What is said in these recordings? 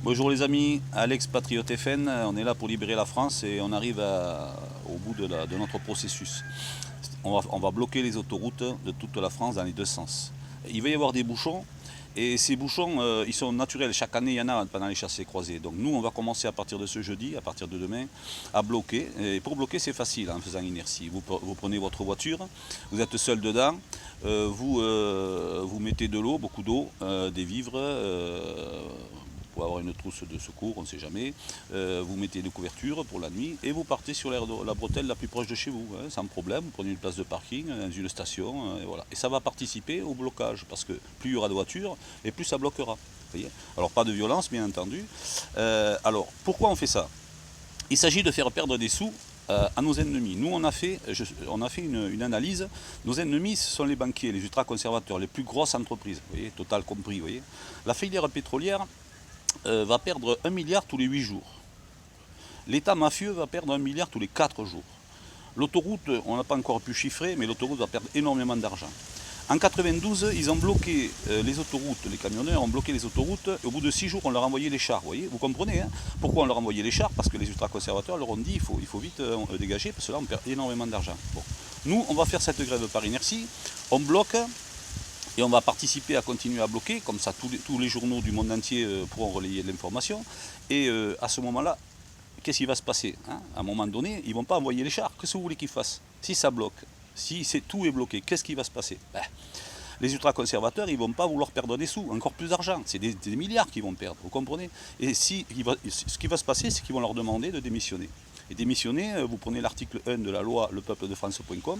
Bonjour les amis, Alex Patriote FN, on est là pour libérer la France et on arrive au bout de notre processus. On va bloquer les autoroutes de toute la France dans les deux sens. Il va y avoir des bouchons et ces bouchons ils sont naturels, chaque année il y en a pendant les chassés croisés. Donc nous on va commencer à partir de ce jeudi, à partir de demain, à bloquer. Et pour bloquer c'est facile en faisant inertie. Vous prenez votre voiture, vous êtes seul dedans, vous mettez de l'eau, beaucoup d'eau, des vivres, pour avoir une trousse de secours, on ne sait jamais. Vous mettez des couvertures pour la nuit et vous partez sur la bretelle la plus proche de chez vous, hein, sans problème. Vous prenez une place de parking dans une station, et voilà. Et ça va participer au blocage, parce que plus il y aura de voitures, et plus ça bloquera. Voyez. Alors pas de violence, bien entendu. Alors, pourquoi on fait ça? Il s'agit de faire perdre des sous à nos ennemis. Nous, on a fait une analyse. Nos ennemis, ce sont les banquiers, les ultra-conservateurs, les plus grosses entreprises, vous voyez, Total compris. Vous voyez. La filière pétrolière va perdre 1 milliard tous les 8 jours. L'État mafieux va perdre 1 milliard tous les 4 jours. L'autoroute, on n'a pas encore pu chiffrer, mais l'autoroute va perdre énormément d'argent. En 92, ils ont bloqué les autoroutes, les camionneurs ont bloqué les autoroutes, et au bout de 6 jours, on leur a envoyé les chars, vous comprenez, hein? Pourquoi on leur a envoyé les chars? Parce que les ultra-conservateurs leur ont dit il faut vite dégager, parce que là, on perd énormément d'argent. Bon. Nous, on va faire cette grève par inertie, on bloque, et on va participer à continuer à bloquer, comme ça tous les journaux du monde entier pourront relayer de l'information. Et à ce moment-là, qu'est-ce qui va se passer, hein? À un moment donné, ils ne vont pas envoyer les chars. Qu'est-ce que vous voulez qu'ils fassent? Si ça bloque, si tout est bloqué, qu'est-ce qui va se passer? Les ultra-conservateurs, ils ne vont pas vouloir perdre des sous, encore plus d'argent. C'est des milliards qu'ils vont perdre, vous comprenez? Et ce qui va se passer, c'est qu'ils vont leur demander de démissionner. Et démissionner, vous prenez l'article 1 de la loi lepeuple-de-france.com,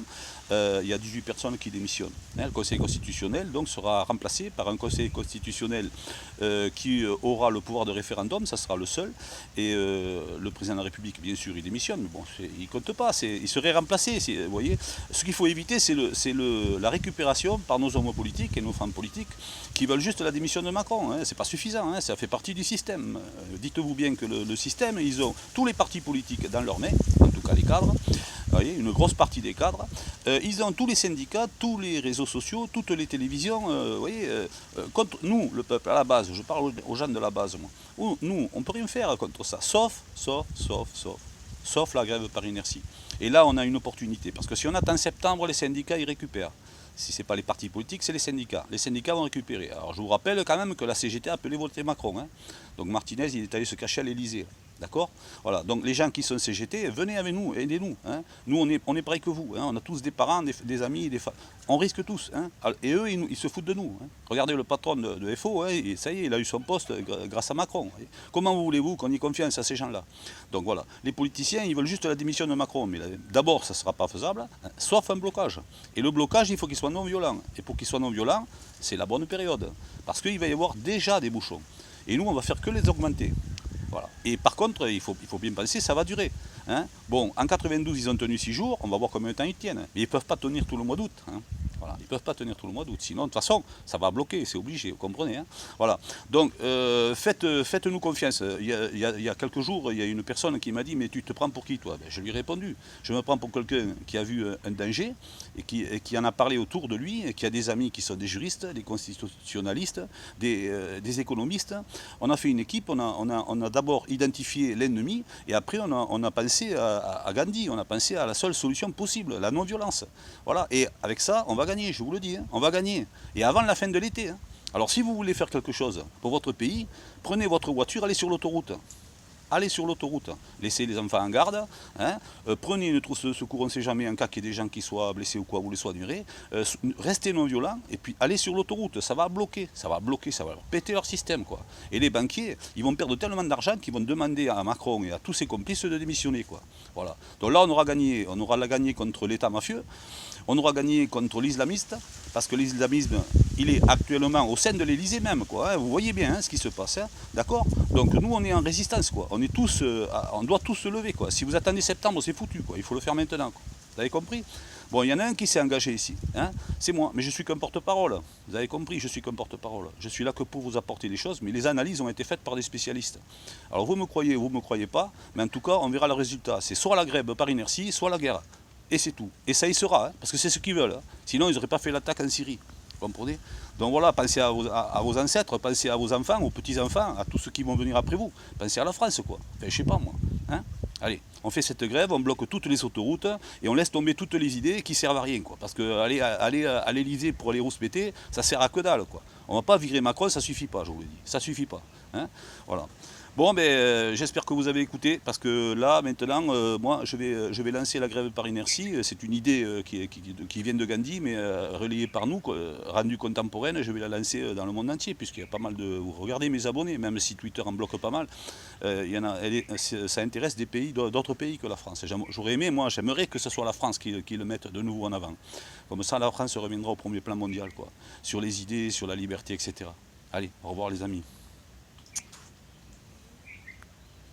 il y a 18 personnes qui démissionnent. Le Conseil constitutionnel donc sera remplacé par un Conseil constitutionnel qui aura le pouvoir de référendum, ça sera le seul. Et le président de la République, bien sûr, il démissionne, mais bon, il ne compte pas, il serait remplacé. Vous voyez, ce qu'il faut éviter, c'est la récupération par nos hommes politiques et nos femmes politiques qui veulent juste la démission de Macron. Hein. C'est pas suffisant, hein, ça fait partie du système. Dites-vous bien que le système, ils ont tous les partis politiques dans leurs mains, en tout cas les cadres, vous voyez, une grosse partie des cadres. Ils ont tous les syndicats, tous les réseaux sociaux, toutes les télévisions. Vous voyez, contre nous, le peuple, à la base, je parle aux gens de la base, moi. Nous, on ne peut rien faire contre ça, sauf la grève par inertie. Et là, on a une opportunité, parce que si on attend septembre, les syndicats, ils récupèrent. Si ce n'est pas les partis politiques, c'est les syndicats. Les syndicats vont récupérer. Alors je vous rappelle quand même que la CGT a appelé voter Macron. Hein. Donc Martinez, il est allé se cacher à l'Elysée. D'accord? Voilà. Donc les gens qui sont CGT, venez avec nous, aidez-nous. Hein. Nous, on est pareil que vous. Hein. On a tous des parents, des amis, des femmes. On risque tous. Hein. Et eux, ils se foutent de nous. Hein. Regardez le patron de FO, hein, et ça y est, il a eu son poste grâce à Macron. Hein. Comment voulez-vous qu'on ait confiance à ces gens-là? Donc voilà. Les politiciens, ils veulent juste la démission de Macron. Mais d'abord, ça ne sera pas faisable, hein, sauf un blocage. Et le blocage, il faut qu'il soit non violent. Et pour qu'il soit non violent, c'est la bonne période. Parce qu'il va y avoir déjà des bouchons. Et nous, on va faire que les augmenter. Voilà. Et par contre, il faut bien penser, ça va durer. Hein. Bon, en 92, ils ont tenu 6 jours, on va voir combien de temps ils tiennent. Mais ils ne peuvent pas tenir tout le mois d'août. Hein. Voilà. Ils ne peuvent pas tenir tout le mois d'août. Sinon, de toute façon, ça va bloquer, c'est obligé, vous comprenez. Hein. Voilà. Donc, faites-nous confiance. Il y a quelques jours, il y a une personne qui m'a dit, mais tu te prends pour qui, toi? Je lui ai répondu, je me prends pour quelqu'un qui a vu un danger et qui en a parlé autour de lui, et qui a des amis qui sont des juristes, des constitutionnalistes, des économistes. On a fait une équipe, on a d'abord identifié l'ennemi, et après on a pensé à Gandhi, on a pensé à la seule solution possible, la non-violence. Voilà. Et avec ça, on va gagner, je vous le dis, hein, on va gagner. Et avant la fin de l'été. Hein. Alors si vous voulez faire quelque chose pour votre pays, prenez votre voiture, allez sur l'autoroute. Allez sur l'autoroute, laissez les enfants en garde, hein, prenez une trousse de secours, on ne sait jamais, en cas qu'il y ait des gens qui soient blessés ou quoi, vous les soignerez, restez non violents, et puis allez sur l'autoroute, ça va bloquer, ça va leur péter leur système, quoi. Et les banquiers, ils vont perdre tellement d'argent qu'ils vont demander à Macron et à tous ses complices de démissionner, quoi. Voilà. Donc là, on aura gagné contre l'État mafieux, on aura gagné contre l'islamiste, parce que l'islamisme, il est actuellement au sein de l'Élysée même, quoi. Hein, vous voyez bien hein, ce qui se passe, hein, d'accord? Donc nous, on est en résistance, quoi. On doit tous se lever, quoi. Si vous attendez septembre, c'est foutu, quoi. Il faut le faire maintenant, quoi. Vous avez compris? Bon, il y en a un qui s'est engagé ici, hein, c'est moi, mais je suis qu'un porte-parole. Vous avez compris, je suis qu'un porte-parole. Je suis là que pour vous apporter des choses, mais les analyses ont été faites par des spécialistes. Alors vous me croyez pas, mais en tout cas, on verra le résultat. C'est soit la grève par inertie, soit la guerre. Et c'est tout. Et ça y sera, hein, parce que c'est ce qu'ils veulent. Hein. Sinon, ils n'auraient pas fait l'attaque en Syrie. comprenez? Donc voilà, pensez à vos ancêtres, pensez à vos enfants, aux petits-enfants, à tous ceux qui vont venir après vous. Pensez à la France, quoi. Enfin, je sais pas, moi. Hein? Allez, on fait cette grève, on bloque toutes les autoroutes et on laisse tomber toutes les idées qui servent à rien, quoi. Parce que aller à l'Elysée pour aller rouspéter, ça sert à que dalle, quoi. On va pas virer Macron, ça suffit pas, je vous le dis. Ça suffit pas. Hein? Voilà. Bon, ben, j'espère que vous avez écouté, parce que là, maintenant, moi, je vais lancer la grève par inertie. C'est une idée qui vient de Gandhi, mais relayée par nous, quoi, rendue contemporaine. Je vais la lancer dans le monde entier, puisqu'il y a pas mal de... Vous regardez mes abonnés, même si Twitter en bloque pas mal, ça intéresse des pays, d'autres pays que la France. J'aurais aimé, moi, j'aimerais que ce soit la France qui le mette de nouveau en avant. Comme ça, la France reviendra au premier plan mondial, quoi, sur les idées, sur la liberté, etc. Allez, au revoir les amis.